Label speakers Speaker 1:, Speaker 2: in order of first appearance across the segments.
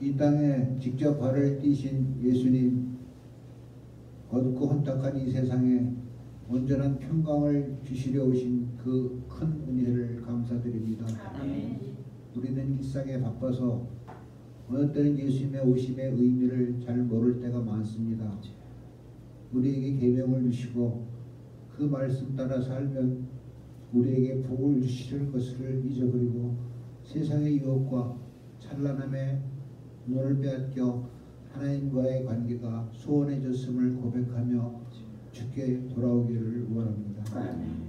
Speaker 1: 이 땅에 직접 발을 띄신 예수님, 어둡고 혼탁한 이 세상에 온전한 평강을 주시려 오신 그 큰 은혜를 감사드립니다.
Speaker 2: 아멘.
Speaker 1: 우리는 일상에 바빠서 어느 때는 예수님의 오심의 의미를 잘 모를 때가 많습니다. 우리에게 계명을 주시고 그 말씀 따라 살면 우리에게 복을 주실 것을 잊어버리고 세상의 유혹과 찬란함에 눈을 빼앗겨 하나님과의 관계가 소원해졌음을 고백하며 주께 돌아오기를 원합니다.
Speaker 2: 아멘.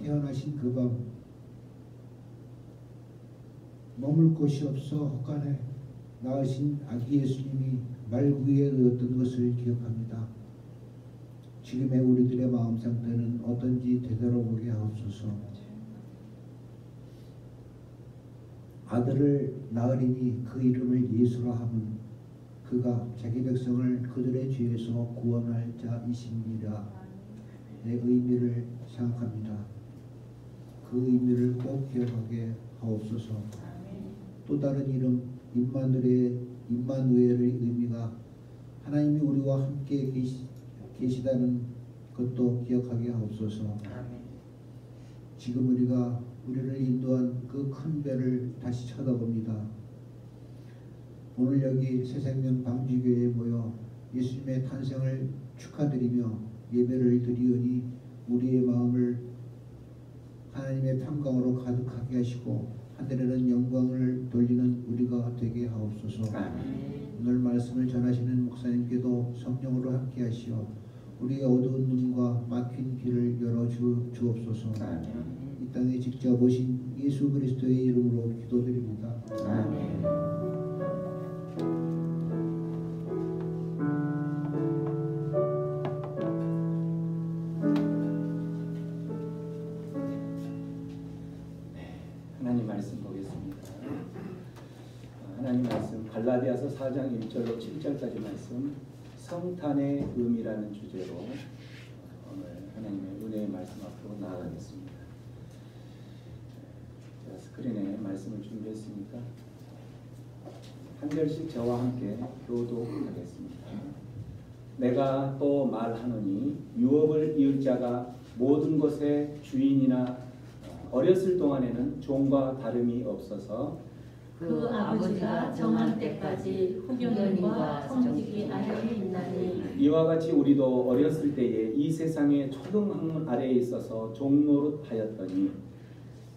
Speaker 1: 태어나신 그 밤 머물 곳이 없어 헛간에 낳으신 아기 예수님이 말구이에 놓였던 것을 기억합니다. 지금의 우리들의 마음 상태는 어떤지 되돌아보게 하옵소서. 아들을 낳으리니 그 이름을 예수라 함은 그가 자기 백성을 그들의 죄에서 구원할 자이십니다. 내 의미를 생각합니다. 그 의미를 꼭 기억하게 하옵소서. 또 다른 이름 임마누엘의 의미가 하나님이 우리와 함께 계시다는 것도 기억하게 하옵소서. 지금 우리를 인도한 그 큰 배를 다시 쳐다봅니다. 오늘 여기 새생명 방주교회에 모여 예수님의 탄생을 축하드리며 예배를 드리오니 우리의 마음을 하나님의 평강으로 가득하게 하시고 하늘에는 영광을 돌리는 우리가 되게 하옵소서. 오늘 말씀을 전하시는 목사님께도 성령으로 함께 하시어 우리의 어두운 눈과 막힌 길을 열어 주옵소서. 이 땅에 직접 오신 예수 그리스도의 이름으로 기도드립니다. 아멘.
Speaker 2: 하나님 말씀 보겠습니다. 하나님 말씀 갈라디아서 4장 1절로 7절까지 말씀 성탄의 의미라는 주제로 오늘 하나님의 은혜의 말씀 앞으로 나아가겠습니다. 제가 스크린에 말씀을 준비했으니까 한 절씩 저와 함께 교독하겠습니다. 내가 또 말하노니 유업을 이을 자가 모든 것의 주인이나 어렸을 동안에는 종과 다름이 없어서
Speaker 3: 그 아버지가 정한 때까지 후견인과 성직이 아래에 있나니
Speaker 2: 이와 같이 우리도 어렸을 때에 이 세상의 초등학문 아래에 있어서 종노릇하였더니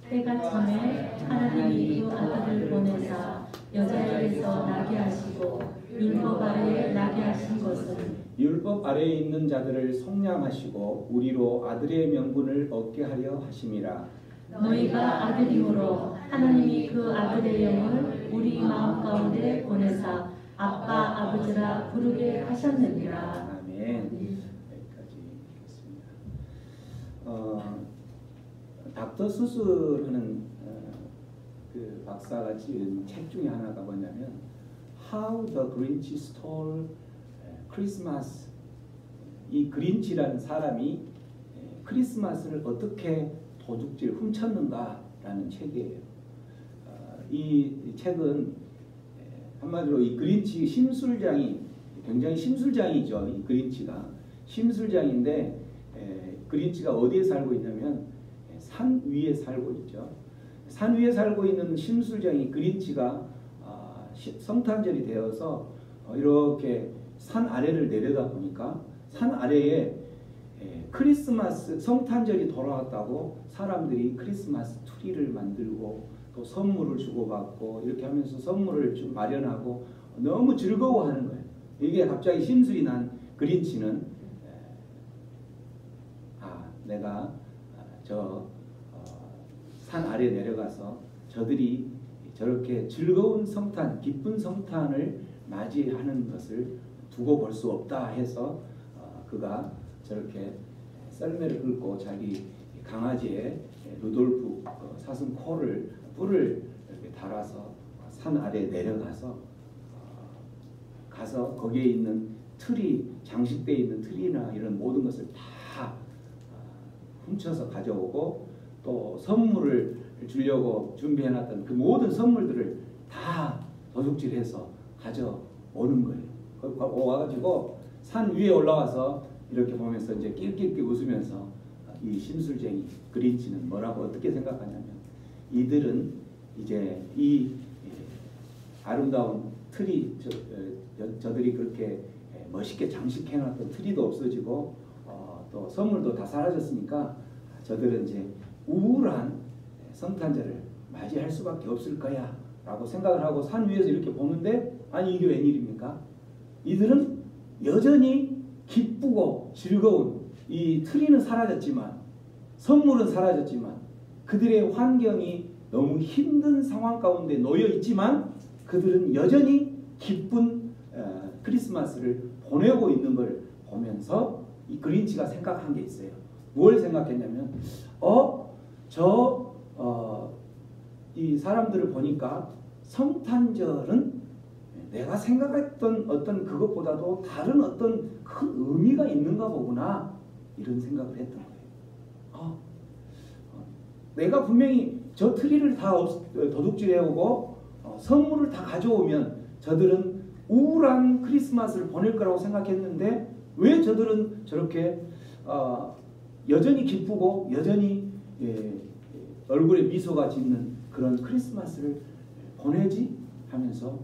Speaker 3: 때가 참에 하나님이 그 아들을 보내사 여자에게서 나게 하시고 율법 아래에 나게 하신 것은
Speaker 2: 율법 아래에 있는 자들을 속량하시고 우리로 아들의 명분을 얻게 하려 하심이라.
Speaker 3: 너희가 아들이므로 하나님이 그 아들의 영을 우리 마음 가운데 보내사 아빠 아버지라 부르게 하셨느니라.
Speaker 2: 아멘. 여기까지 읽겠습니다. 닥터 수술하는 그 박사가 지은 책 중에 하나가 뭐냐면 How the Grinch Stole Christmas. 이 그린치라는 사람이 크리스마스를 어떻게 도둑질 훔쳤는가라는 책이에요. 이 책은 한마디로 이 그린치 심술장이 굉장히 심술장이죠. 이 그린치가 심술장인데 그린치가 어디에 살고 있냐면 산 위에 살고 있죠. 산 위에 살고 있는 심술장이 그린치가 성탄절이 되어서 이렇게 산 아래를 내려다 보니까 산 아래에 크리스마스 성탄절이 돌아왔다고 사람들이 크리스마스 트리를 만들고 또 선물을 주고받고 이렇게 하면서 선물을 좀 마련하고 너무 즐거워하는 거예요. 이게 갑자기 심술이 난 그린치는 내가 저 산 아래 내려가서 저들이 저렇게 즐거운 성탄, 기쁜 성탄을 맞이하는 것을 두고 볼 수 없다 해서 그가 저렇게 썰매를 끌고 자기 강아지의 루돌프 사슴 코를 뿔을 이렇게 달아서 산 아래 내려가서 가서 거기에 있는 트리, 장식되어 있는 트리나 이런 모든 것을 다 훔쳐서 가져오고 또 선물을 주려고 준비해놨던 그 모든 선물들을 다 도둑질해서 가져오는 거예요. 와가지고 산 위에 올라와서 이렇게 보면서 이제 낄낄낄 웃으면서 이 심술쟁이 그린치는 뭐라고 어떻게 생각하냐면, 이들은 이제 이 아름다운 트리, 저들이 그렇게 멋있게 장식해놨던 트리도 없어지고 또 선물도 다 사라졌으니까 저들은 이제 우울한 성탄절을 맞이할 수밖에 없을 거야 라고 생각을 하고 산 위에서 이렇게 보는데, 아니 이게 웬일입니까? 이들은 여전히 기쁘고 즐거운, 이 트리는 사라졌지만 선물은 사라졌지만 그들의 환경이 너무 힘든 상황 가운데 놓여 있지만 그들은 여전히 기쁜 크리스마스를 보내고 있는 걸 보면서 이 그린치가 생각한 게 있어요. 뭘 생각했냐면, 이 사람들을 보니까 성탄절은 내가 생각했던 어떤 그것보다도 다른 어떤 큰 의미가 있는가 보구나, 이런 생각을 했던 거예요. 내가 분명히 저 트리를 다 도둑질해오고 선물을 다 가져오면 저들은 우울한 크리스마스를 보낼 거라고 생각했는데, 왜 저들은 저렇게 여전히 기쁘고 여전히 얼굴에 미소가 짓는 그런 크리스마스를 보내지 하면서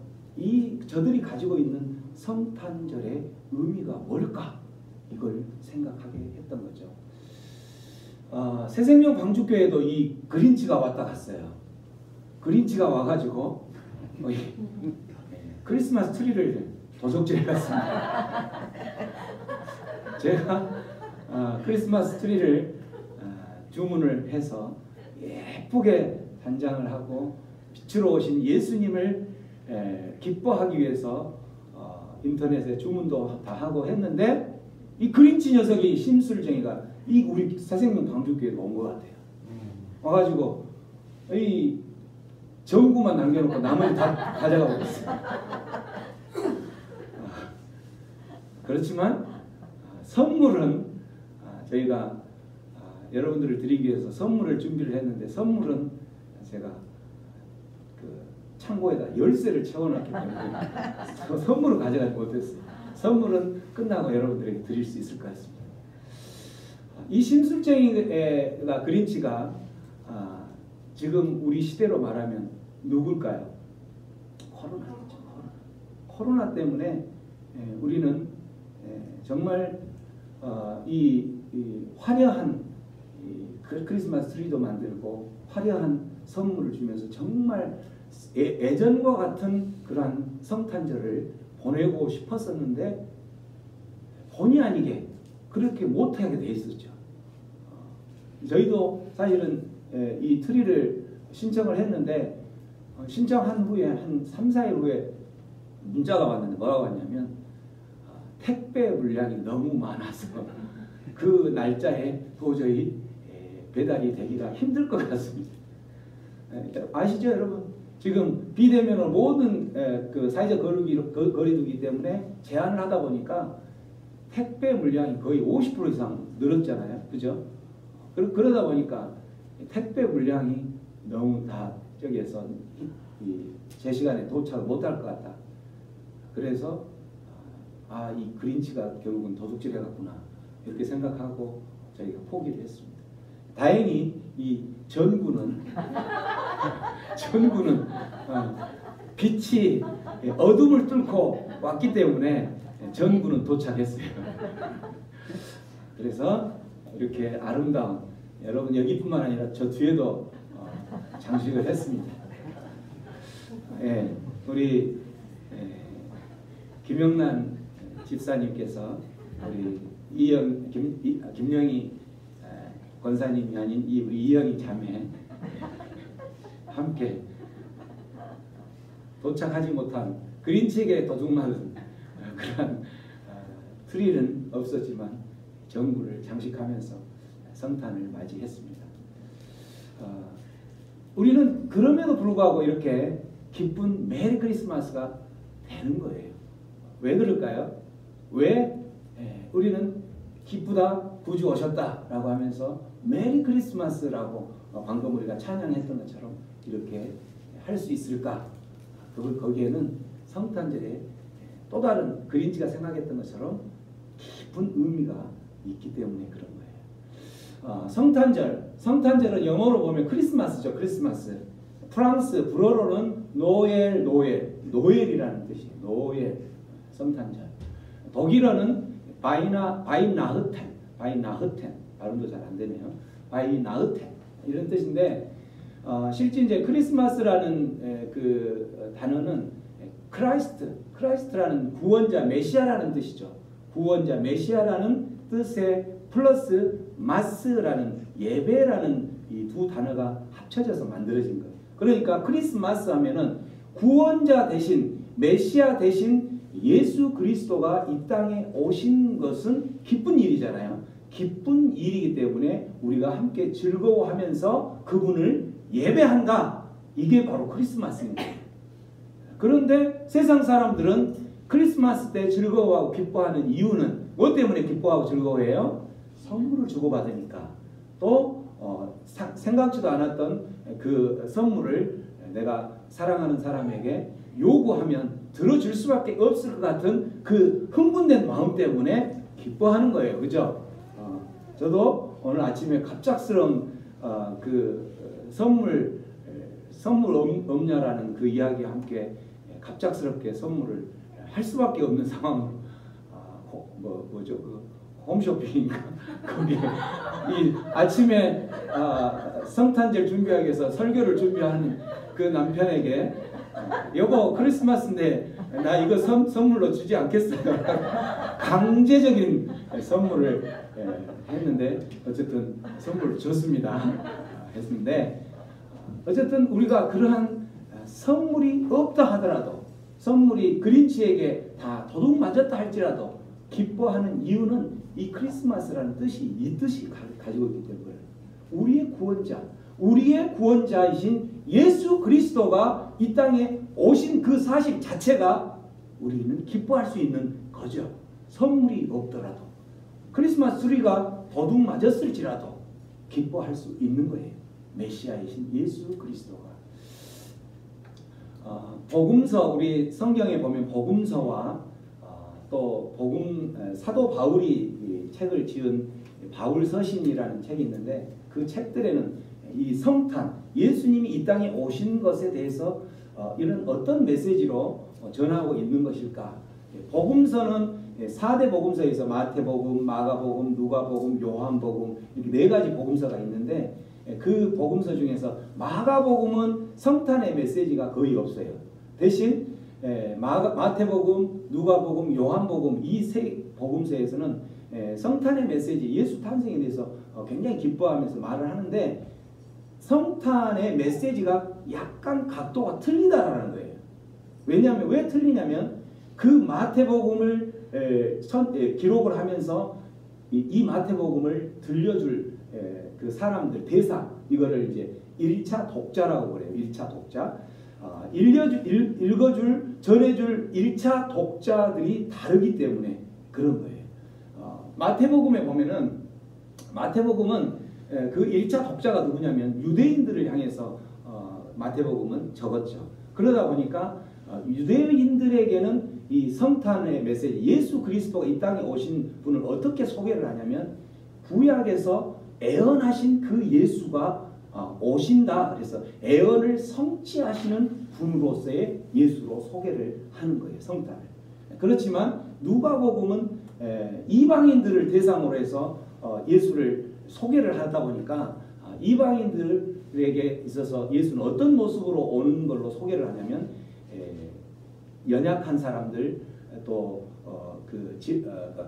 Speaker 2: 저들이 가지고 있는 성탄절의 의미가 뭘까, 이걸 생각하게 했던 거죠. 새생명 방주교회도 이 그린치가 왔다 갔어요. 그린치가 와가지고 크리스마스 트리를 도둑질해 갔습니다. 제가 크리스마스 트리를 주문을 해서 예쁘게 단장을 하고 빛으로 오신 예수님을 기뻐하기 위해서 인터넷에 주문도 다 하고 했는데, 이 그린치 녀석이 심술쟁이가 이 우리 새생명 방주교회에 온 것 같아요. 와가지고 이 전구만 남겨놓고 나머지 다 가져가고 있어요. 그렇지만 선물은 저희가 여러분들을 드리기 위해서 선물을 준비를 했는데, 선물은 제가 그 창고에다 열쇠를 채워놨기 때문에 선물을 가져가지 못했어요. 선물은 끝나고 여러분들에게 드릴 수 있을 것 같습니다. 이 심술쟁이가 그린치가 지금 우리 시대로 말하면 누굴까요? 코로나겠죠. 코로나 때문에 우리는 정말 이 화려한 크리스마스 트리도 만들고 화려한 선물을 주면서 정말 예전과 같은 그러한 성탄절을 보내고 싶었었는데 본의 아니게 그렇게 못하게 돼 있었죠. 저희도 사실은 이 트리를 신청을 했는데 신청한 후에 한 3, 4일 후에 문자가 왔는데 뭐라고 왔냐면, 택배 물량이 너무 많아서 그 날짜에 도저히 배달이 되기가 힘들 것 같습니다. 아시죠 여러분? 지금 비대면으로 모든 그 사회적 거리두기 때문에 제한을 하다 보니까 택배 물량이 거의 50% 이상 늘었잖아요. 그죠? 그러다 보니까 택배 물량이 너무 다 저기에서 제 시간에 도착을 못할 것 같다. 그래서 이 그린치가 결국은 도둑질 해갔구나, 이렇게 생각하고 저희가 포기를 했습니다. 다행히 이 전구는 빛이 어둠을 뚫고 왔기 때문에 전구는 도착했어요. 그래서 이렇게 아름다운, 여러분 여기뿐만 아니라 저 뒤에도 장식을 했습니다. 우리 김영란 집사님께서 우리 김영희 권사님이 아닌 우리 이영희 자매 함께 도착하지 못한 그린치에게 도둑맞은 그런 트리는 없었지만 전구를 장식하면서 성탄을 맞이했습니다. 우리는 그럼에도 불구하고 이렇게 기쁜 메리 크리스마스가 되는 거예요. 왜 그럴까요? 왜 우리는 기쁘다, 구주 오셨다라고 하면서 메리 크리스마스라고 방금 우리가 찬양했던 것처럼 이렇게 할 수 있을까? 거기에는 성탄절에 또 다른 그린치가 생각했던 것처럼 깊은 의미가 있기 때문에 그런 거예요. 성탄절은 영어로 보면 크리스마스죠. 크리스마스. 프랑스 불어로는 노엘이라는 뜻이에요. 노엘, 성탄절. 독일어는 바이나흐텐, 발음도 잘 안 되네요. 바이나흐텐 이런 뜻인데 실제 이제 크리스마스라는 그 단어는 크라이스트라는 구원자, 메시아라는 뜻이죠. 구원자, 메시아라는 뜻에 플러스 마스라는 예배라는 이 두 단어가 합쳐져서 만들어진 거예요. 그러니까 크리스마스 하면은 구원자 대신 메시아 대신 예수 그리스도가 이 땅에 오신 것은 기쁜 일이잖아요. 기쁜 일이기 때문에 우리가 함께 즐거워하면서 그분을 예배한다. 이게 바로 크리스마스입니다. 그런데 세상 사람들은 크리스마스 때 즐거워하고 기뻐하는 이유는 뭐 때문에 기뻐하고 즐거워해요? 선물을 주고받으니까. 또 생각지도 않았던 그 선물을 내가 사랑하는 사람에게 요구하면 들어줄 수밖에 없을 것 같은 그 흥분된 마음 때문에 기뻐하는 거예요. 그죠? 저도 오늘 아침에 갑작스러운 그 선물 없냐라는 그 이야기와 함께 갑작스럽게 선물을 할 수밖에 없는 상황으로 뭐죠? 그 홈쇼핑인가? 거기에 이 아침에 성탄절 준비하기 위해서 설교를 준비하는 그 남편에게 여보 크리스마스인데 나 이거 선물로 주지 않겠어요? 강제적인 선물을 했는데 어쨌든 선물을 줬습니다. 했는데 어쨌든 우리가 그러한 선물이 없다 하더라도 선물이 그린치에게 다 도둑 맞았다 할지라도 기뻐하는 이유는 이 크리스마스라는 뜻이 이 뜻이 가지고 있기 때문에 우리의 구원자이신 예수 그리스도가 이 땅에 오신 그 사실 자체가 우리는 기뻐할 수 있는 거죠. 선물이 없더라도 크리스마스 트리가 도둑 맞았을지라도 기뻐할 수 있는 거예요. 메시아이신 예수 그리스도가. 복음서 우리 성경에 보면 복음서와 또 사도 바울이 책을 지은 바울서신이라는 책이 있는데 그 책들에는 이 성탄, 예수님이 이 땅에 오신 것에 대해서 이런 어떤 메시지로 전하고 있는 것일까? 복음서는 4대 복음서에서 마태복음, 마가복음, 누가복음, 요한복음 이렇게 4가지 복음서가 있는데 그 복음서 중에서 마가복음은 성탄의 메시지가 거의 없어요. 대신 마태복음, 누가복음, 요한복음 이 3 복음서에서는 성탄의 메시지, 예수 탄생에 대해서 굉장히 기뻐하면서 말을 하는데 성탄의 메시지가 약간 각도가 틀리다라는 거예요. 왜냐하면 왜 틀리냐면 그 마태복음을 기록을 하면서 이 마태복음을 들려줄 그 사람들 대상 이거를 이제 1차 독자라고 그래요. 1차 독자. 읽어줄, 전해줄 1차 독자들이 다르기 때문에 그런 거예요. 마태복음에 보면은 마태복음은 그 1차 독자가 누구냐면 유대인들을 향해서 마태복음은 적었죠. 그러다 보니까 유대인들에게는 이 성탄의 메시지, 예수 그리스도가 이 땅에 오신 분을 어떻게 소개를 하냐면 구약에서 애언하신 그 예수가 오신다. 그래서 애언을 성취하시는 분으로서의 예수로 소개를 하는 거예요. 성탄을. 그렇지만 누가복음은 이방인들을 대상으로 해서 예수를 소개를 하다 보니까 이방인들에게 있어서 예수는 어떤 모습으로 오는 걸로 소개를 하냐면 연약한 사람들 또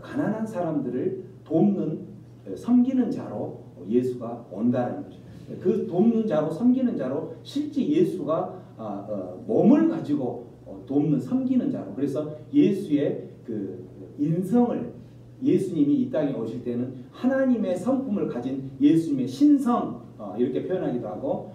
Speaker 2: 가난한 사람들을 돕는 섬기는 자로 예수가 온다는 거죠. 그 돕는 자로 섬기는 자로 실제 예수가 몸을 가지고 돕는 섬기는 자로 그래서 예수의 그 인성을 예수님이 이 땅에 오실 때는 하나님의 성품을 가진 예수님의 신성 이렇게 표현하기도 하고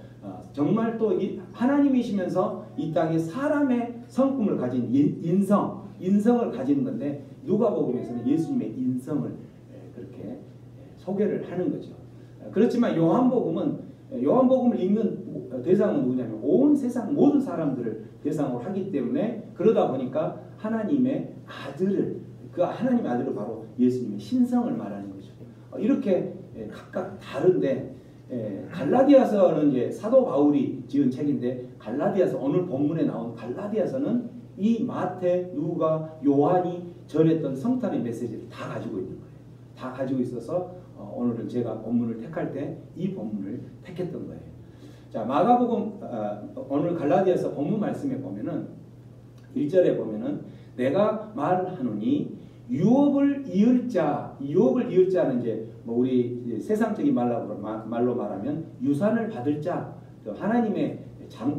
Speaker 2: 정말 또 하나님이시면서 이 땅에 사람의 성품을 가진 인성을 가지는 건데 누가복음에서는 예수님의 인성을 그렇게 소개를 하는 거죠. 그렇지만 요한복음은 요한복음을 읽는 대상은 누구냐면 온 세상 모든 사람들을 대상으로 하기 때문에 그러다 보니까 하나님의 아들을 그 하나님의 아들은 바로 예수님의 신성을 말하는 거죠. 이렇게 각각 다른데 갈라디아서는 이제 사도 바울이 지은 책인데 갈라디아서 오늘 본문에 나온 갈라디아서는 이 마태, 누가, 요한이 전했던 성탄의 메시지를 다 가지고 있는 거예요. 다 가지고 있어서 오늘은 제가 본문을 택할 때 이 본문을 택했던 거예요. 자, 마가복음 오늘 갈라디아서 본문 말씀에 보면은 1절에 보면은 내가 말하노니 유업을 이을 자는 이제 뭐 우리 세상적인 말로 말하면 유산을 받을 자, 하나님의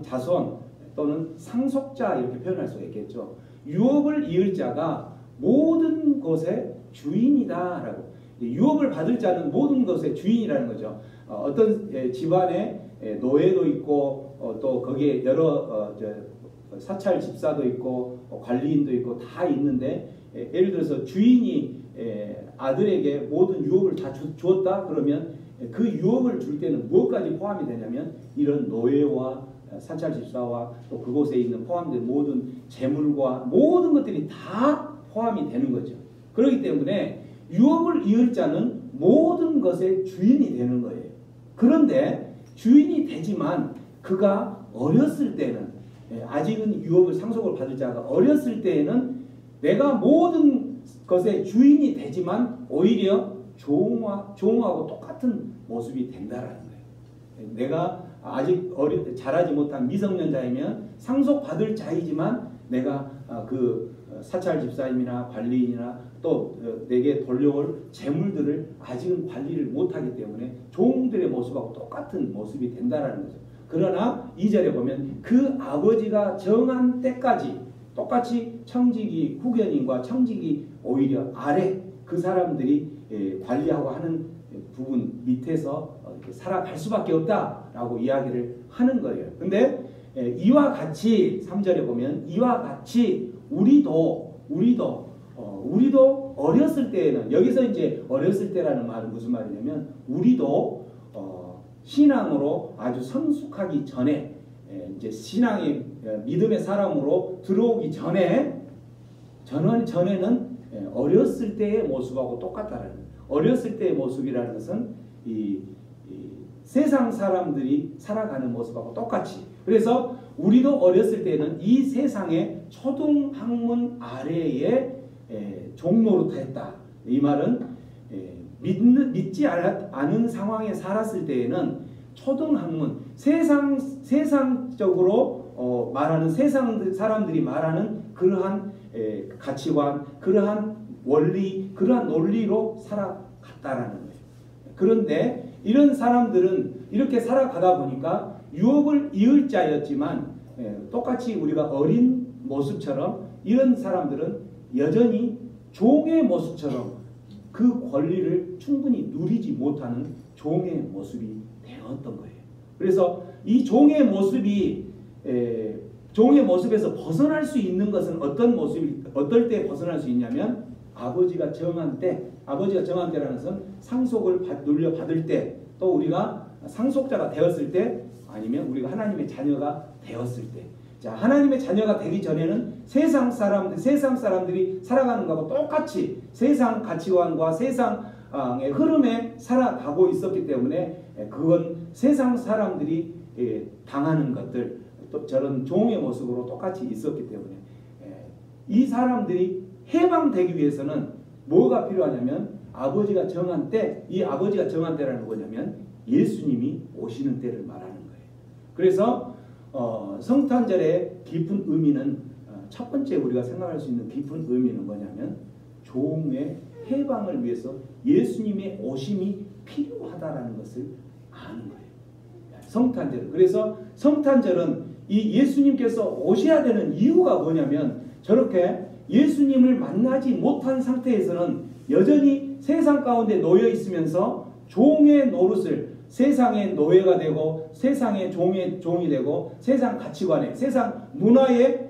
Speaker 2: 자손 또는 상속자 이렇게 표현할 수가 있겠죠. 유업을 이을 자가 모든 것의 주인이다라고. 유업을 받을 자는 모든 것의 주인이라는 거죠. 어떤 집안에 노예도 있고 또 거기에 여러 사찰 집사도 있고 관리인도 있고 다 있는데 예를 들어서 주인이 아들에게 모든 유업을 다 주었다 그러면 그 유업을 줄 때는 무엇까지 포함이 되냐면 이런 노예와 사찰 집사와 또 그곳에 있는 포함된 모든 재물과 모든 것들이 다 포함이 되는 거죠. 그렇기 때문에 유업을 이을 자는 모든 것의 주인이 되는 거예요. 그런데 주인이 되지만 그가 어렸을 때는 아직은 유업을 상속을 받을 자가 어렸을 때에는 내가 모든 것의 주인이 되지만 오히려 종하고 똑같은 모습이 된다라는 거예요. 내가 아직 자라지 못한 미성년자이면 상속받을 자이지만 내가 그 사찰 집사님이나 관리인이나 또 내게 돌려올 재물들을 아직은 관리를 못하기 때문에 종들의 모습하고 똑같은 모습이 된다라는 거죠. 그러나 2절에 보면 그 아버지가 정한 때까지 똑같이 청지기 후견인과 청지기 오히려 아래 그 사람들이 관리하고 하는 부분 밑에서 이렇게 살아갈 수밖에 없다라고 이야기를 하는 거예요. 근데 이와 같이 3절에 보면 이와 같이 우리도 어렸을 때에는 여기서 이제 어렸을 때라는 말은 무슨 말이냐면 우리도 신앙으로 아주 성숙하기 전에 이제 신앙의 믿음의 사람으로 들어오기 전에는 어렸을 때의 모습하고 똑같다라는 거예요. 어렸을 때의 모습이라는 것은 이 세상 사람들이 살아가는 모습하고 똑같이 그래서 우리도 어렸을 때는 이 세상의 초등학문 아래에 종노릇했다. 이 말은 믿지 않은 상황에 살았을 때에는 초등학문 세상적으로 말하는 세상 사람들이 말하는 그러한 가치관, 그러한 원리, 그러한 논리로 살아갔다라는 거예요. 그런데 이런 사람들은 이렇게 살아가다 보니까 유업을 이을 자였지만 똑같이 우리가 어린 모습처럼 이런 사람들은 여전히 종의 모습처럼 그 권리를 충분히 누리지 못하는 종의 모습이 되었던 거예요. 그래서 이 종의 모습에서 벗어날 수 있는 것은 어떨 때 벗어날 수 있냐면 아버지가 정한 때라는 것은 상속을 물려받을 때 또 우리가 상속자가 되었을 때 아니면 우리가 하나님의 자녀가 되었을 때 자, 하나님의 자녀가 되기 전에는 세상 사람들이 살아가는 것과 똑같이 세상 가치관과 세상의 흐름에 살아가고 있었기 때문에 그건 세상 사람들이 당하는 것들 또 저런 종의 모습으로 똑같이 있었기 때문에 이 사람들이 해방되기 위해서는 뭐가 필요하냐면 아버지가 정한 때, 이 아버지가 정한 때라는 뭐냐면 예수님이 오시는 때를 말하는 거예요. 그래서 성탄절의 깊은 의미는 첫 번째 우리가 생각할 수 있는 깊은 의미는 뭐냐면 종의 해방을 위해서 예수님의 오심이 필요하다라는 것을 아는 거예요. 성탄절. 그래서 성탄절은 이 예수님께서 오셔야 되는 이유가 뭐냐면 저렇게 예수님을 만나지 못한 상태에서는 여전히 세상 가운데 놓여 있으면서 종의 노릇을 세상의 노예가 되고 세상의 종이 되고 세상 가치관에 세상 문화의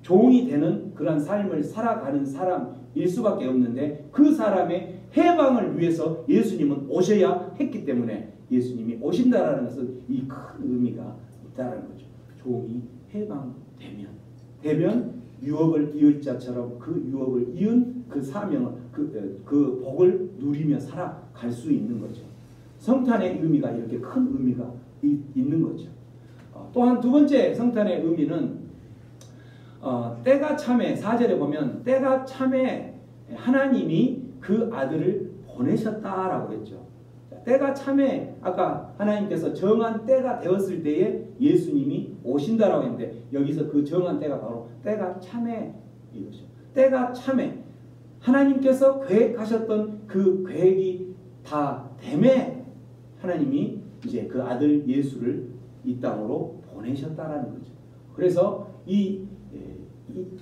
Speaker 2: 종이 되는 그런 삶을 살아가는 사람일 수밖에 없는데 그 사람의 해방을 위해서 예수님은 오셔야 했기 때문에 예수님이 오신다라는 것은 이 큰 의미가 있다라는 거죠. 종이 해방되면 유업을 이을 자처럼 그 유업을 이은 그 사명을 그 복을 누리며 살아갈 수 있는 거죠. 성탄의 의미가 이렇게 큰 의미가 있는 거죠. 또한 두 번째 성탄의 의미는 때가 참에 4절에 보면 때가 참에 하나님이 그 아들을 보내셨다라고 했죠. 때가 참에 아까 하나님께서 정한 때가 되었을 때에 예수님이 오신다라고 했는데 여기서 그 정한 때가 바로 때가 참에 이거죠. 때가 참에 하나님께서 계획하셨던 그 계획이 다 됨에 하나님이 이제 그 아들 예수를 이 땅으로 보내셨다라는 거죠. 그래서 이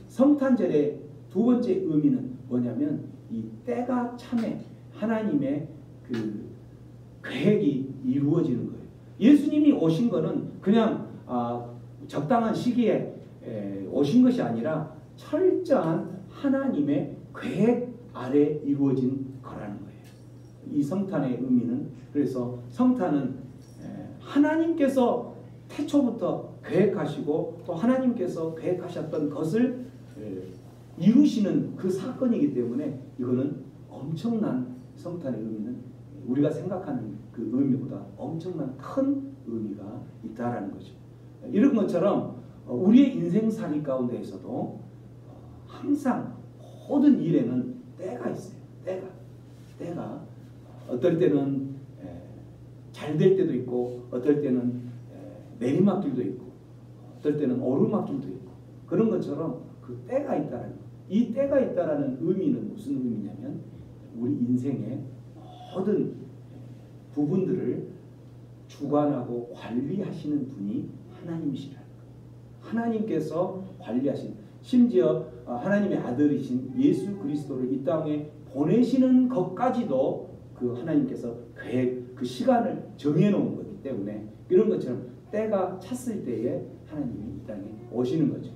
Speaker 2: 성탄절의 두 번째 의미는 뭐냐면 이 때가 참에 하나님의 그 계획이 이루어지는 거예요. 예수님이 오신 거는 그냥 적당한 시기에 오신 것이 아니라 철저한 하나님의 계획 아래 이루어진 거라는 거예요. 이 성탄의 의미는 그래서 성탄은 하나님께서 태초부터 계획하시고 또 하나님께서 계획하셨던 것을 이루시는 그 사건이기 때문에 이거는 엄청난 성탄의 의미는 우리가 생각하는 그 의미보다 엄청난 큰 의미가 있다라는 거죠. 이런 것처럼 우리의 인생살이 가운데에서도 항상 모든 일에는 때가 있어요. 때가 어떨 때는 잘 될 때도 있고 어떨 때는 내리막길도 있고 어떨 때는 오르막길도 있고 그런 것처럼 그 때가 있다라는 거. 이 때가 있다라는 의미는 무슨 의미냐면 우리 인생의 모든 부분들을 주관하고 관리하시는 분이 하나님이시라는 거예요. 하나님께서 관리하신 심지어 하나님의 아들이신 예수 그리스도를 이 땅에 보내시는 것까지도 그 하나님께서 계획 그 시간을 정해놓은 거기 때문에 이런 것처럼 때가 찼을 때에 하나님이 이 땅에 오시는 거죠.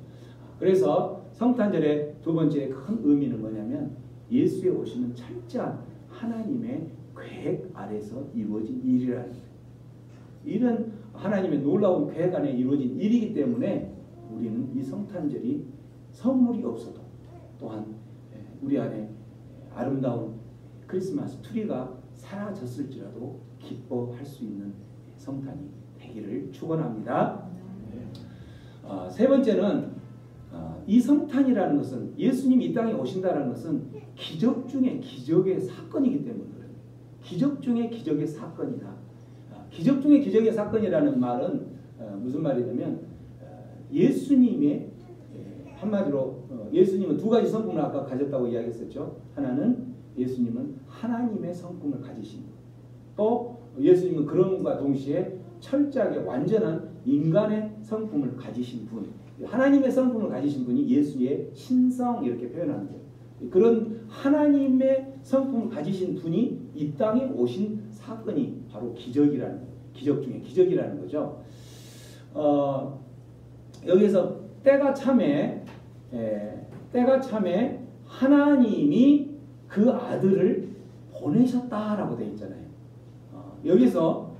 Speaker 2: 그래서 성탄절의 두 번째 큰 의미는 뭐냐면 예수의 오심은 철저한 하나님의 계획 아래서 이루어진 일이라는 거예요. 이런 하나님의 놀라운 계획 안에 이루어진 일이기 때문에 우리는 이 성탄절이 선물이 없어도 또한 우리 안에 아름다운 크리스마스 트리가 사라졌을지라도 기뻐할 수 있는 성탄이 되기를 축원합니다. 세 번째는 이 성탄이라는 것은 예수님이 이 땅에 오신다는 것은 기적 중에 기적의 사건이기 때문에 그래요. 기적 중에 기적의 사건이다. 기적 중에 기적의 사건이라는 말은 무슨 말이냐면 예수님의 한마디로 예수님은 두 가지 성품을 아까 가졌다고 이야기했었죠. 하나는 예수님은 하나님의 성품을 가지신 분. 또 예수님은 그런과 동시에 철저하게 완전한 인간의 성품을 가지신 분. 하나님의 성품을 가지신 분이 예수의 신성 이렇게 표현하는 거예요. 그런 하나님의 성품을 가지신 분이 이 땅에 오신 사건이 바로 기적이라는 거예요. 기적 중에 기적이라는 거죠. 여기서 때가 참에 하나님이 그 아들을 보내셨다라고 되어 있잖아요. 여기서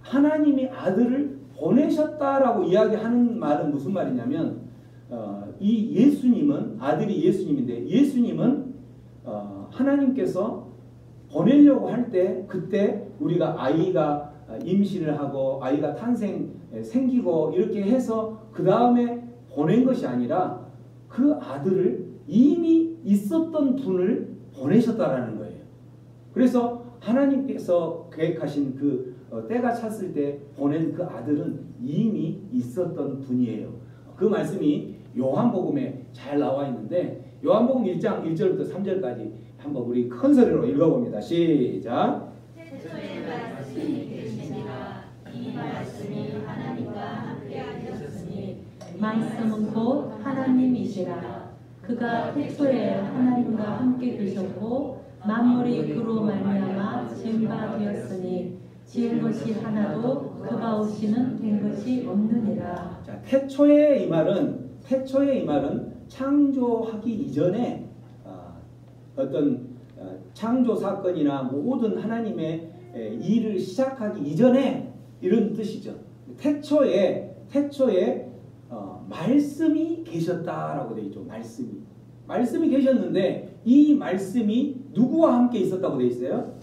Speaker 2: 하나님이 아들을 보내셨다라고 이야기하는 말은 무슨 말이냐면 이 예수님은 아들이 예수님인데 예수님은 하나님께서 보내려고 할 때 그때 우리가 아이가 임신을 하고 아이가 생기고 이렇게 해서 그 다음에 보낸 것이 아니라 그 아들을 이미 있었던 분을 보내셨다라는 거예요. 그래서 하나님께서 계획하신 그 때가 찼을 때 보낸 그 아들은 이미 있었던 분이에요. 그 말씀이 요한복음에 잘 나와 있는데 요한복음 1장 1절부터 3절까지 한번 우리 큰 소리로 읽어봅니다. 시작.
Speaker 3: 태초에 말씀이 계시니라 이 말씀이 하나님과 함께 하셨으니 말씀은 곧 하나님이시라. 그가 태초에 하나님과 함께 계셨고 만물이 그로 말미암아 지은 바 되었으니 지은 것이 하나도 그가 없이는 된 것이 없느니라.
Speaker 2: 자, 태초에 이 말은 창조하기 이전에 어떤 창조 사건이나 모든 하나님의 일을 시작하기 이전에 이런 뜻이죠. 태초에 말씀이 계셨다라고 되어 있죠. 말씀이 계셨는데 이 말씀이 누구와 함께 있었다고 되어 있어요?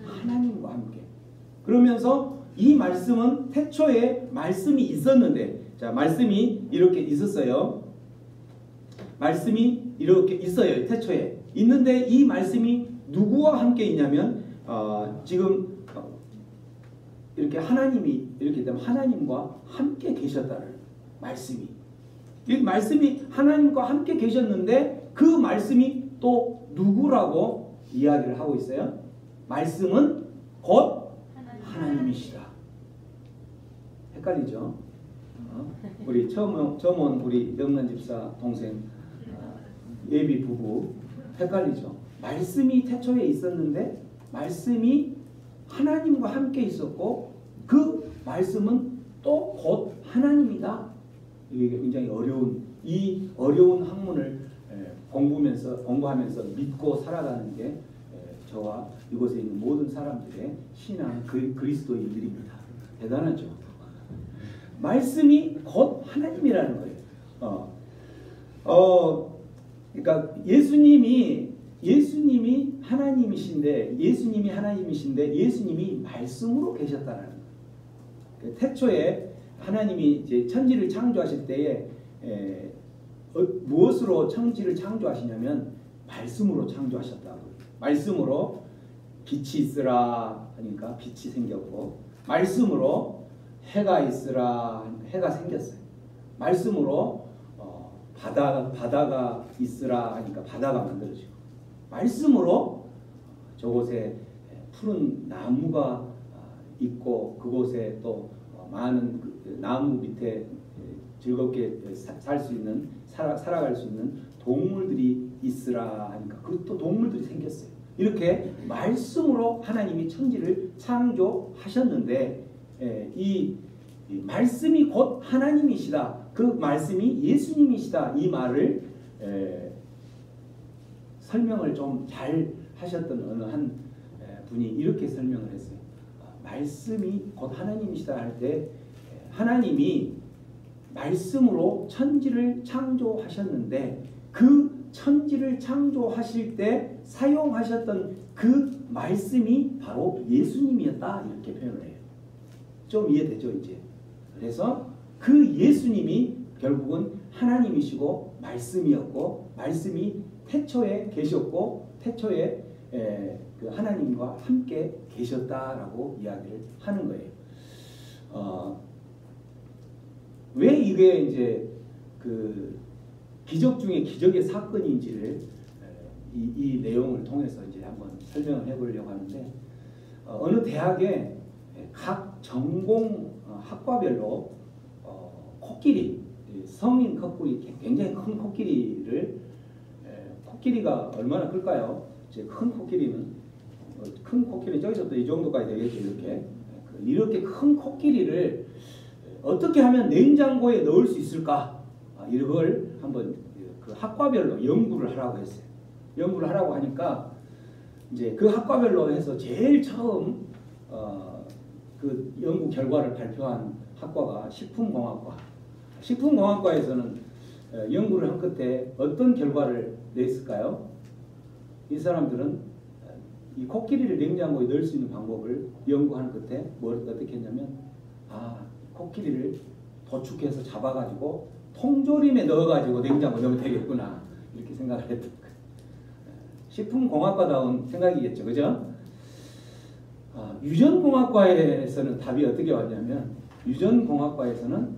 Speaker 2: 하나님과 함께. 그러면서 이 말씀은 태초에 말씀이 있었는데, 자, 말씀이 이렇게 있었어요. 말씀이 이렇게 있어요. 태초에 있는데 이 말씀이 누구와 함께 있냐면 지금 이렇게 하나님이 이렇게 되면 하나님과 함께 계셨다는 말씀이. 이 말씀이 하나님과 함께 계셨는데 그 말씀이 또 누구라고 이야기를 하고 있어요? 말씀은 곧 하나님이시다. 헷갈리죠? 우리 처음 온 우리 영란 집사 동생 예비 부부 헷갈리죠? 말씀이 태초에 있었는데 말씀이 하나님과 함께 있었고 그 말씀은 또 곧 하나님이다. 이게 굉장히 이 어려운 학문을 공부하면서 믿고 살아가는 게 저와 이곳에 있는 모든 사람들의 신앙 그리스도인들입니다. 대단하죠. 말씀이 곧 하나님이라는 거예요. 그러니까 예수님이 하나님이신데 예수님이 말씀으로 계셨다는 거예요. 태초에 하나님이 이제 천지를 창조하실 때에 무엇으로 천지를 창조하시냐면 말씀으로 창조하셨다고. 말씀으로 빛이 있으라 하니까 빛이 생겼고, 말씀으로 해가 있으라 하니까 해가 생겼어요. 말씀으로 바다가 있으라 하니까 바다가 만들어지고, 말씀으로 저곳에 푸른 나무가 있고 그곳에 또 많은 나무 밑에 즐겁게 살아갈 수 있는 동물들이 있으라 하니까 그것도 동물들이 생겼어요. 이렇게 말씀으로 하나님이 천지를 창조하셨는데 이 말씀이 곧 하나님이시다. 그 말씀이 예수님이시다. 이 말을 설명을 좀 잘 하셨던 어느 한 분이 이렇게 설명을 했어요. 말씀이 곧 하나님이시다 할 때 하나님이 말씀으로 천지를 창조하셨는데 그 천지를 창조하실 때 사용하셨던 그 말씀이 바로 예수님이었다. 이렇게 표현을 해요. 좀 이해되죠 이제? 그래서 그 예수님이 결국은 하나님이시고 말씀이었고 말씀이 태초에 계셨고 태초에 그 하나님과 함께 계셨다라고 이야기를 하는 거예요. 왜 이게 이제 그 기적 중에 기적의 사건인지를 이 내용을 통해서 이제 한번 설명을 해보려고 하는데 어느 대학에 각 전공 학과별로 코끼리 성인 코끼리 굉장히 큰 코끼리가 얼마나 클까요? 이제 큰 코끼리는 저기서부터 이 정도까지 되겠죠. 이렇게 큰 코끼리를 어떻게 하면 냉장고에 넣을 수 있을까? 이걸 한번 그 학과별로 연구를 하라고 했어요. 연구를 하라고 하니까 이제 그 학과별로 해서 제일 처음 그 연구 결과를 발표한 학과가 식품공학과. 식품공학과에서는 연구를 한 끝에 어떤 결과를 냈을까요? 이 사람들은 이 코끼리를 냉장고에 넣을 수 있는 방법을 연구하는 끝에 어떻게 했냐면 코끼리를 도축해서 잡아가지고 통조림에 넣어가지고 냉장고에 넣으면 되겠구나 이렇게 생각을 했던 거예요. 식품공학과다운 생각이겠죠. 그죠? 유전공학과에서는 답이 어떻게 왔냐면 유전공학과에서는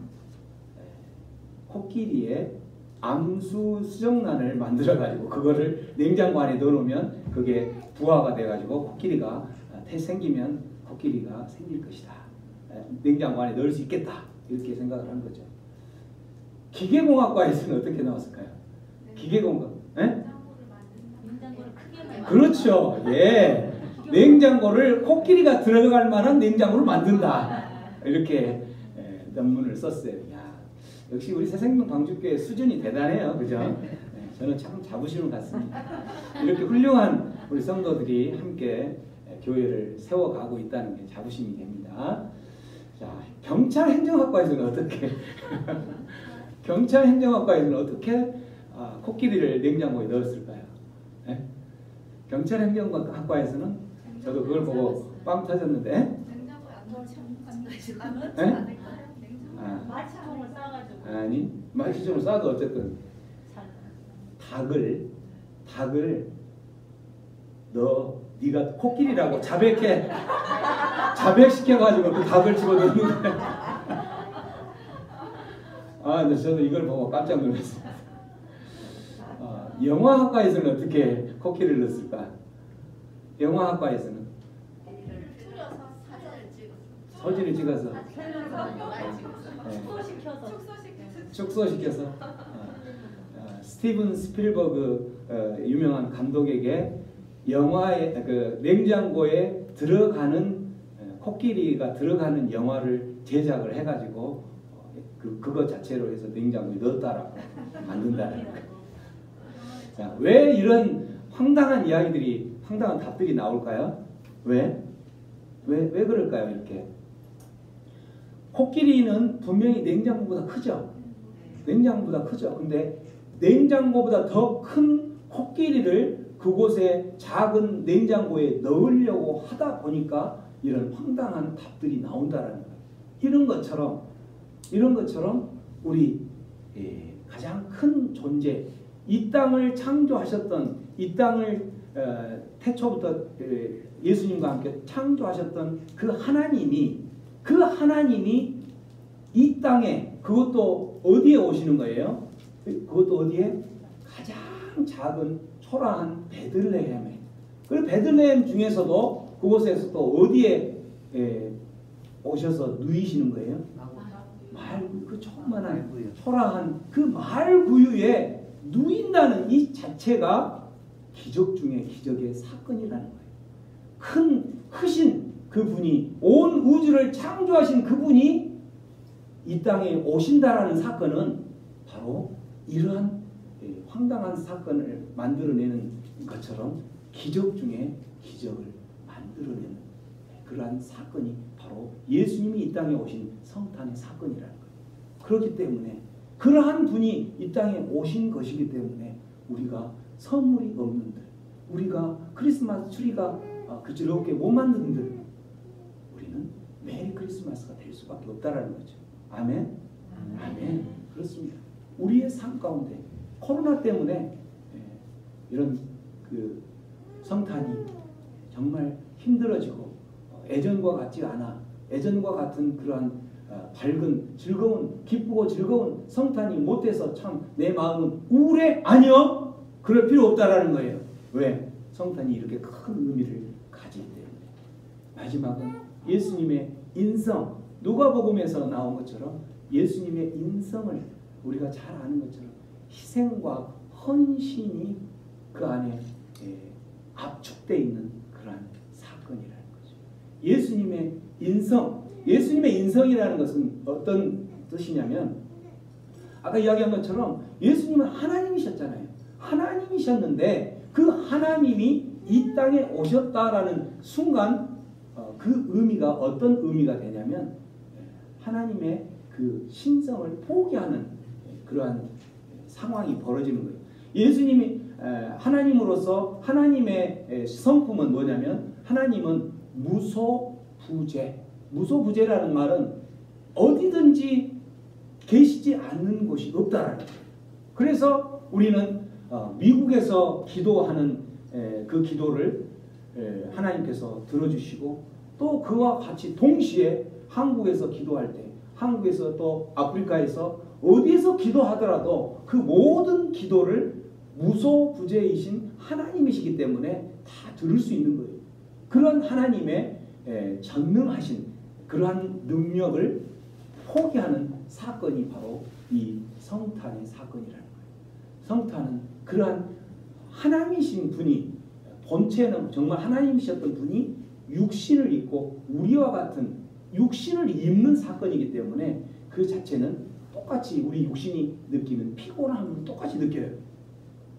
Speaker 2: 코끼리의 암수 수정란을 만들어가지고 그거를 냉장고 안에 넣어놓으면 그게 부화가 돼가지고 코끼리가 생기면 코끼리가 생길 것이다. 냉장고 안에 넣을 수 있겠다. 이렇게 생각을 한 거죠. 기계공학과에서는 어떻게 나왔을까요? 기계공학.
Speaker 3: 냉장고를 크게 만든다.
Speaker 2: 그렇죠. 예. 냉장고를 코끼리가 들어갈 만한 냉장고를 만든다. 이렇게 논문을 썼어요. 야, 역시 우리 새생명 광주교회 수준이 대단해요. 그죠? 저는 참 자부심을 갖습니다. 이렇게 훌륭한 우리 성도들이 함께 교회를 세워가고 있다는 게 자부심이 됩니다. 자, 경찰 행정학과에서는 어떻게 경찰 행정학과에서는 어떻게 코끼리를 냉장고에 넣었을까요? 네? 경찰 행정학과에서는 저도 그걸 보고 빵 터졌는데.
Speaker 4: 냉장고에 안 넣지 않을까요? 마취총을 싸가지고.
Speaker 2: 아니, 마취총을 싸도 어쨌든 닭을 네가 코끼리라고 자백시켜가지고 그 닭을 집어넣는 거야. 근데 저도 이걸 보고 깜짝 놀랐어요. 영화학과에서는 어떻게 코끼리를 넣었을까? 영화학과에서는 사진을 찍어서 축소시켜서 스티븐 스필버그 유명한 감독에게 영화의 그 냉장고에 들어가는 코끼리가 들어가는 영화를 제작을 해가지고 그거 자체로 해서 냉장고에 넣었다라고 만든다는 거예요. 자, 왜 이런 황당한 이야기들이, 황당한 답들이 나올까요? 왜 그럴까요? 이렇게 코끼리는 분명히 냉장고보다 크죠. 냉장고보다 크죠. 근데 냉장고보다 더 큰 코끼리를 그곳에 작은 냉장고에 넣으려고 하다 보니까 이런 황당한 답들이 나온다라는 거예요. 이런 것처럼 우리 가장 큰 존재, 이 땅을 창조하셨던, 이 땅을 태초부터 예수님과 함께 창조하셨던 그 하나님이 이 땅에, 그것도 어디에 오시는 거예요? 그것도 어디에? 가장 작은 초라한 베들레헴에. 그 베들레헴 중에서도 그곳에서 또 어디에 오셔서 누이시는 거예요? 그 조그만한 초라한 그 마을 구유에 누인다는 이 자체가 기적 중에 기적의 사건이라는 거예요. 크신 그분이, 온 우주를 창조하신 그분이 이 땅에 오신다라는 사건은 바로 이러한 황당한 사건을 만들어내는 것처럼 기적 중에 기적을 만들어내는 그러한 사건이 바로 예수님이 이 땅에 오신 성탄의 사건이라는 거예요. 그렇기 때문에 그러한 분이 이 땅에 오신 것이기 때문에 우리가 선물이 없는들, 우리가 크리스마스 트리가 그저렇게 못 만든들, 우리는 메리 크리스마스가 될 수밖에 없다라는 거죠. 아멘? 아멘. 그렇습니다. 우리의 삶 가운데 코로나 때문에 이런 그 성탄이 정말 힘들어지고 예전과 같지 않아, 예전과 같은 그러한 밝은, 즐거운, 기쁘고 즐거운 성탄이 못 돼서 참 내 마음은 우울해? 아니요. 그럴 필요 없다라는 거예요. 왜? 성탄이 이렇게 큰 의미를 가지기 때문에. 마지막은 예수님의 인성, 누가복음에서 나온 것처럼 예수님의 인성을 우리가 잘 아는 것처럼 희생과 헌신이 그 안에 압축되어 있는 그러한 사건이라는 거죠. 예수님의 인성이라는 것은 어떤 뜻이냐면, 아까 이야기한 것처럼 예수님은 하나님이셨잖아요. 하나님이셨는데 그 하나님이 이 땅에 오셨다라는 순간 그 의미가 어떤 의미가 되냐면 하나님의 그 신성을 포기하는 그러한 상황이 벌어지는 거예요. 예수님이 하나님으로서 하나님의 성품은 뭐냐면, 하나님은 무소부재. 무소부재라는 말은 어디든지 계시지 않는 곳이 없다라는 거예요. 그래서 우리는 미국에서 기도하는 그 기도를 하나님께서 들어주시고, 또 그와 같이 동시에 한국에서 기도할 때, 한국에서 또 아프리카에서 어디에서 기도하더라도 그 모든 기도를 무소부재이신 하나님이시기 때문에 다 들을 수 있는 거예요. 그런 하나님의 전능하신 그러한 능력을 포기하는 사건이 바로 이 성탄의 사건이라는 거예요. 성탄은 그러한 하나님이신 분이, 본체는 정말 하나님이셨던 분이 육신을 입고 우리와 같은 육신을 입는 사건이기 때문에 그 자체는 똑같이 우리 육신이 느끼는 피곤함을 똑같이 느껴요.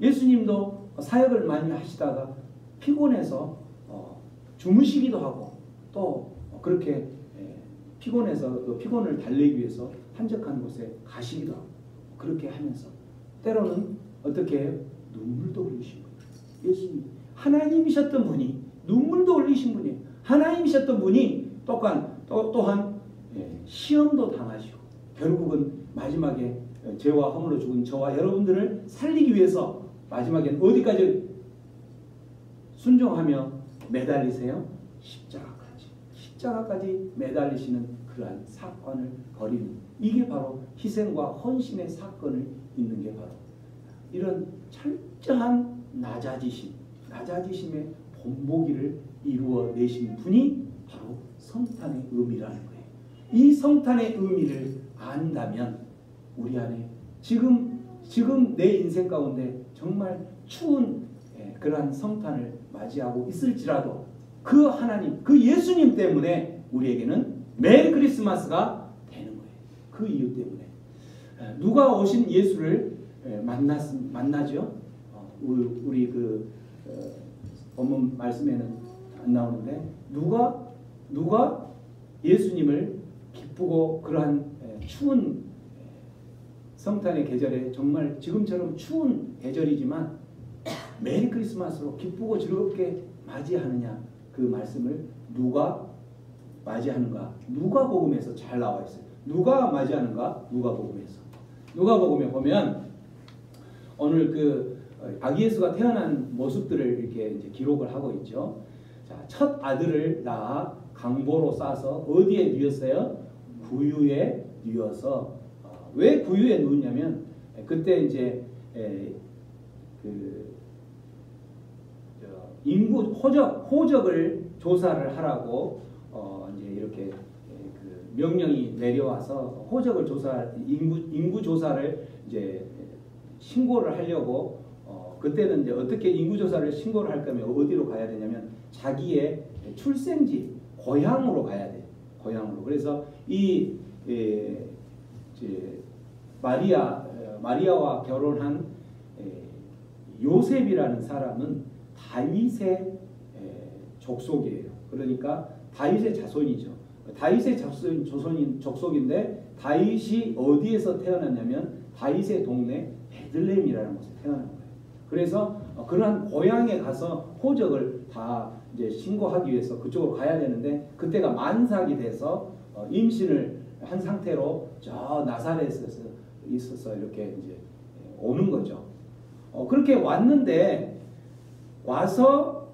Speaker 2: 예수님도 사역을 많이 하시다가 피곤해서 주무시기도 하고 또 그렇게 피곤해서 그 피곤을 달래기 위해서 한적한 곳에 가시기도 하고 그렇게 하면서 때로는 어떻게 해요? 눈물도 흘리신 거예요. 예수님 하나님이셨던 분이 눈물도 흘리신 분이에요. 하나님이셨던 분이 또한 시험도 당하시고 결국은 마지막에 죄와 허물로 죽은 저와 여러분들을 살리기 위해서 마지막엔 어디까지 순종하며 매달리세요? 십자가까지 매달리시는 그러한 사건을 벌이는 이게 바로 희생과 헌신의 사건을 잇는 게 바로 이런 철저한 낮아지심의 본보기를 이루어내신 분이 바로 성탄의 의미라는 거예요. 이 성탄의 의미를 안다면 우리 안에 지금 내 인생 가운데 정말 추운 그러한 성탄을 맞이하고 있을지라도 그 하나님, 그 예수님 때문에 우리에게는 메리 크리스마스가 되는 거예요. 그 이유 때문에 누가 오신 예수를 만나죠. 우리 그 본문 말씀에는 안 나오는데 누가 예수님을 기쁘고 그러한 추운 성탄의 계절에 정말 지금처럼 추운 계절이지만 메리 크리스마스로 기쁘고 즐겁게 맞이하느냐 그 말씀을 누가 맞이하는가 누가복음에서 잘 나와 있어요. 누가 맞이하는가 누가복음에 보면 오늘 그 아기 예수가 태어난 모습들을 이렇게 이제 기록을 하고 있죠. 자, 첫 아들을 낳아 강보로 싸서 어디에 누웠어요? 구유에 누워서 왜 구유에 누웠냐면 그때 이제 인구 호적을 조사를 하라고 이제 이렇게 그 명령이 내려와서 호적을 인구 조사를 이제 신고를 하려고 그때는 이제 어떻게 인구 조사를 신고를 할 거면 어디로 가야 되냐면 자기의 출생지 고향으로 가야 돼. 고향으로. 그래서 이 마리아와 결혼한 요셉이라는 사람은 다윗의 족속이에요. 그러니까 다윗의 자손이죠. 다윗의 족속인데 다윗이 어디에서 태어났냐면 다윗의 동네 베들레헴이라는 곳에 태어난 거예요. 그래서 그러한 고향에 가서 호적을 다 이제 신고하기 위해서 그쪽으로 가야 되는데 그때가 만삭이 돼서 임신을 한 상태로 저 나사렛에서 있어서 이렇게 이제 오는 거죠. 그렇게 왔는데 와서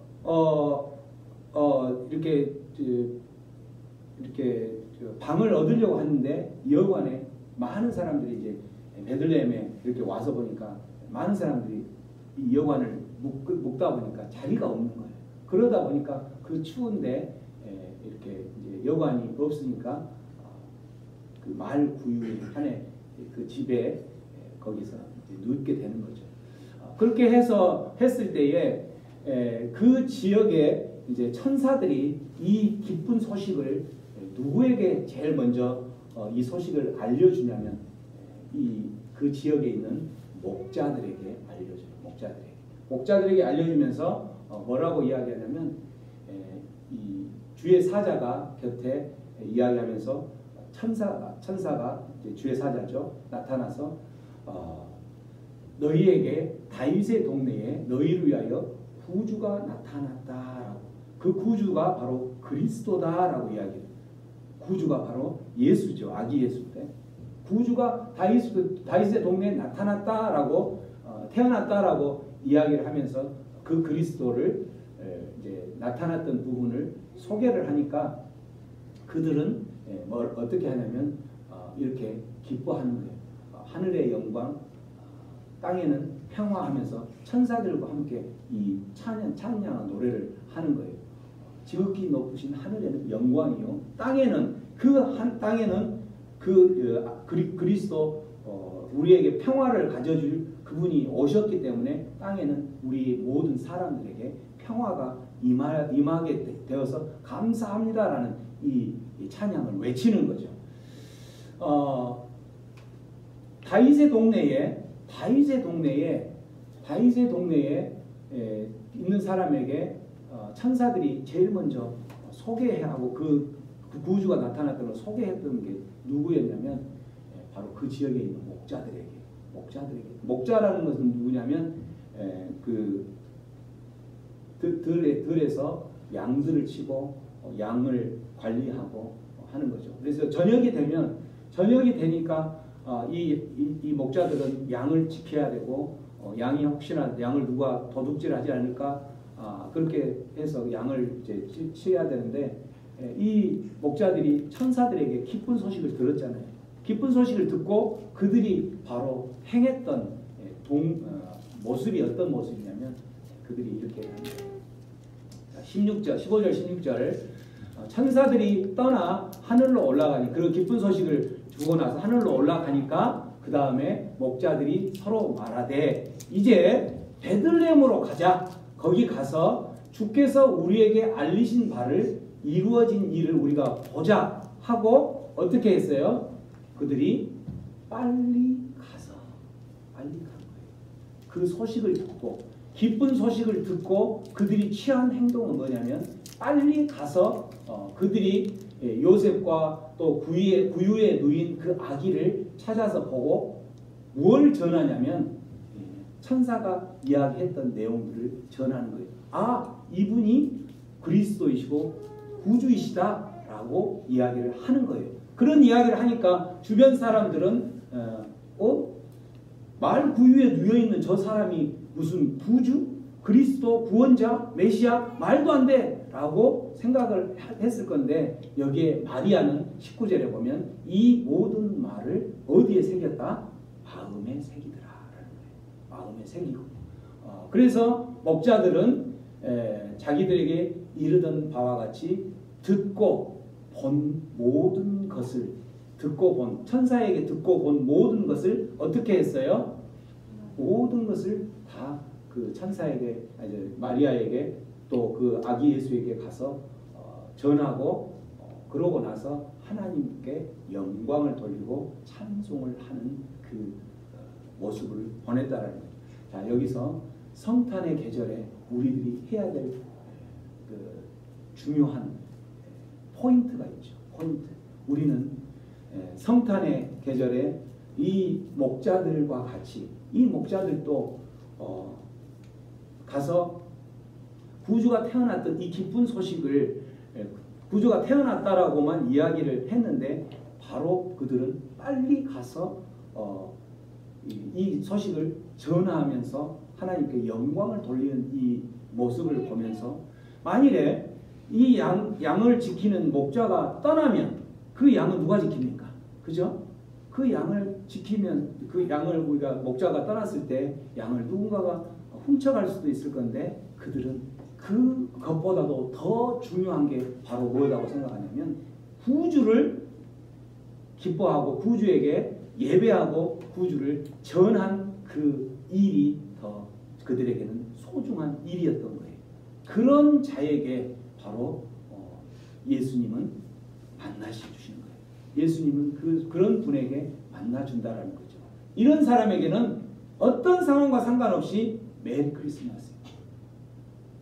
Speaker 2: 이렇게 방을 얻으려고 하는데 여관에 많은 사람들이 이제 베들레헴에 이렇게 와서 보니까 많은 사람들이 이 여관을 묵다 보니까 자리가 없는 거예요. 그러다 보니까 그 추운데 이렇게 이제 여관이 없으니까 그 마을 구유 안에 그 집에 거기서 이제 눕게 되는 거죠. 그렇게 해서 했을 때에 그 지역에 이제 천사들이 이 기쁜 소식을 누구에게 제일 먼저 이 소식을 알려주냐면 그 지역에 있는 목자들에게 알려줘요. 목자들에게 알려주면서 뭐라고 이야기하냐면 이 주의 사자가 곁에 이야기하면서 천사가 이제 주의 사자죠. 나타나서 너희에게 다윗의 동네에 너희를 위하여 구주가 나타났다라고. 그 구주가 바로 그리스도다라고 이야기해요. 구주가 바로 예수죠. 아기 예수인데 구주가 다윗의 동네에 나타났다라고 태어났다라고 이야기를 하면서 그 그리스도를 이제 나타났던 부분을 소개를 하니까 그들은 뭘 어떻게 하냐면 이렇게 기뻐하는 거예요. 하늘의 영광, 땅에는 평화하면서 천사들과 함께 이 찬양한 노래를 하는 거예요. 지극히 높으신 하늘에는 영광이요, 땅에는 땅에는 그리스도 우리에게 평화를 가져줄 그분이 오셨기 때문에 땅에는 우리 모든 사람들에게 평화가 임하게 되어서 감사합니다라는 이 찬양을 외치는 거죠. 다윗의 동네에 있는 사람에게 천사들이 제일 먼저 소개하고 그 구주가 나타났던 걸 소개했던 게 누구였냐면 바로 그 지역에 있는 목자들에게. 목자라는 것은 누구냐면 그 들에서 양들을 치고 양을 관리하고 하는 거죠. 그래서 저녁이 되니까 이 목자들은 양을 지켜야 되고 양이 혹시나 양을 누가 도둑질하지 않을까 그렇게 해서 양을 이제 치어야 되는데 이 목자들이 천사들에게 기쁜 소식을 들었잖아요. 기쁜 소식을 듣고 그들이 바로 행했던 모습이 어떤 모습이냐면 그들이 이렇게 15절 16절 천사들이 떠나 하늘로 올라가니 그 기쁜 소식을 주고 나서 하늘로 올라가니까 그 다음에 목자들이 서로 말하되 이제 베들레헴으로 가자. 거기 가서 주께서 우리에게 알리신 바를 이루어진 일을 우리가 보자 하고 어떻게 했어요? 그들이 빨리 간 거예요. 그 소식을 듣고 기쁜 소식을 듣고 그들이 취한 행동은 뭐냐면 빨리 가서 그들이 요셉과 또 구유에 누인 그 아기를 찾아서 보고 뭘 전하냐면 천사가 이야기했던 내용들을 전하는 거예요. 이분이 그리스도이시고 구주이시다라고 이야기를 하는 거예요. 그런 이야기를 하니까 주변 사람들은 말 구유에 누여있는 저 사람이 무슨 구주? 그리스도? 구원자? 메시아? 말도 안 돼! 라고 생각을 했을 건데 여기에 마리아는 19절에 보면 이 모든 말을 어디에 새겼다? 마음에 새기더라 라는 거예요. 마음에 새기고 그래서 목자들은 자기들에게 이르던 바와 같이 듣고 본 모든 것을 천사에게 듣고 본 모든 것을 어떻게 했어요? 모든 것을 다 그 천사에게 마리아에게 또 그 아기 예수에게 가서 전하고 그러고 나서 하나님께 영광을 돌리고 찬송을 하는 그 모습을 보냈다라는 거죠. 자, 여기서 성탄의 계절에 우리들이 해야 될 그 중요한 포인트가 있죠. 우리는 성탄의 계절에 이 목자들과 같이 이 목자들도 가서 구주가 태어났던 이 기쁜 소식을 구주가 태어났다라고만 이야기를 했는데 바로 그들은 빨리 가서 이 소식을 전하면서 하나님께 영광을 돌리는 이 모습을 보면서 만일에 이 양을 지키는 목자가 떠나면 그 양은 누가 지킵니까? 그죠? 그 양을 지키면 그 양을 우리가 목자가 떠났을 때 양을 누군가가 훔쳐갈 수도 있을 건데 그들은 그것보다도 더 중요한 게 바로 뭐라고 생각하냐면 구주를 기뻐하고 구주에게 예배하고 구주를 전한 그 일이 더 그들에게는 소중한 일이었던 거예요. 그런 자에게 바로 예수님은 만나시 주시는 거예요. 예수님은 그런 분에게 만나준다라는 거죠. 이런 사람에게는 어떤 상황과 상관없이 메리 크리스마스.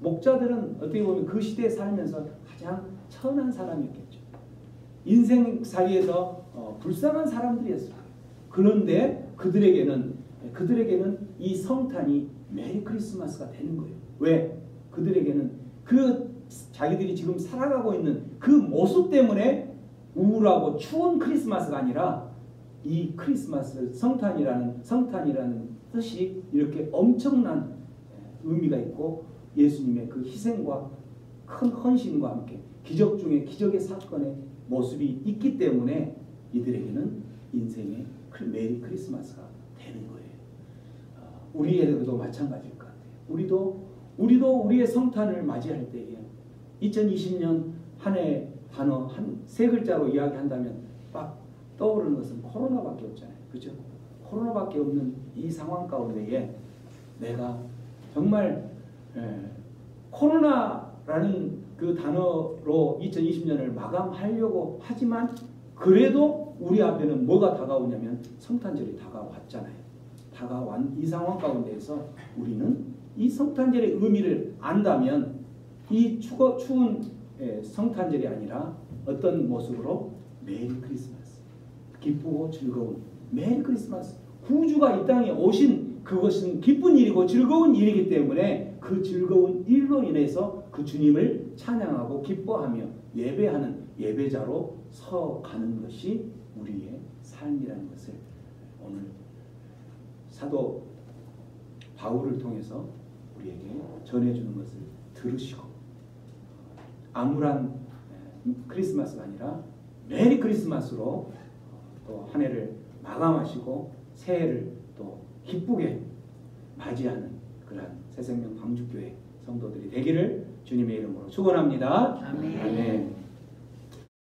Speaker 2: 목자들은 어떻게 보면 그 시대에 살면서 가장 천한 사람이었겠죠. 인생살이에서 불쌍한 사람들이었어요. 그런데 그들에게는 이 성탄이 메리 크리스마스가 되는 거예요. 왜? 그들에게는 그 자기들이 지금 살아가고 있는 그 모습 때문에 우울하고 추운 크리스마스가 아니라 이 크리스마스 성탄이라는 뜻이 이렇게 엄청난 의미가 있고 예수님의 그 희생과 큰 헌신과 함께 기적 중에 기적의 사건의 모습이 있기 때문에 이들에게는 인생의 메리 크리스마스가 되는 거예요. 우리에게도 마찬가지일 것 같아요. 우리도 우리의 성탄을 맞이할 때에 2020년 한 해 단어 한 세 글자로 이야기한다면 막 떠오르는 것은 코로나밖에 없잖아요. 그죠? 코로나밖에 없는 이 상황 가운데에 내가 정말 코로나라는 그 단어로 2020년을 마감하려고 하지만 그래도 우리 앞에는 뭐가 다가오냐면 성탄절이 다가왔잖아요. 다가온 이 상황 가운데에서 우리는 이 성탄절의 의미를 안다면 이 추운 성탄절이 아니라 어떤 모습으로 메리 크리스마스, 기쁘고 즐거운 메리 크리스마스. 구주가 이 땅에 오신 그것은 기쁜 일이고 즐거운 일이기 때문에 그 즐거운 일로 인해서 그 주님을 찬양하고 기뻐하며 예배하는 예배자로 서가는 것이 우리의 삶이라는 것을 오늘 사도 바울을 통해서 우리에게 전해주는 것을 들으시고 암울한 크리스마스가 아니라 메리 크리스마스로 또 한 해를 마감하시고 새해를 또 기쁘게 맞이하는 그러한 새생명 광주교회 성도들이 되기를 주님의 이름으로 축원합니다.
Speaker 5: 아멘.
Speaker 2: 아멘.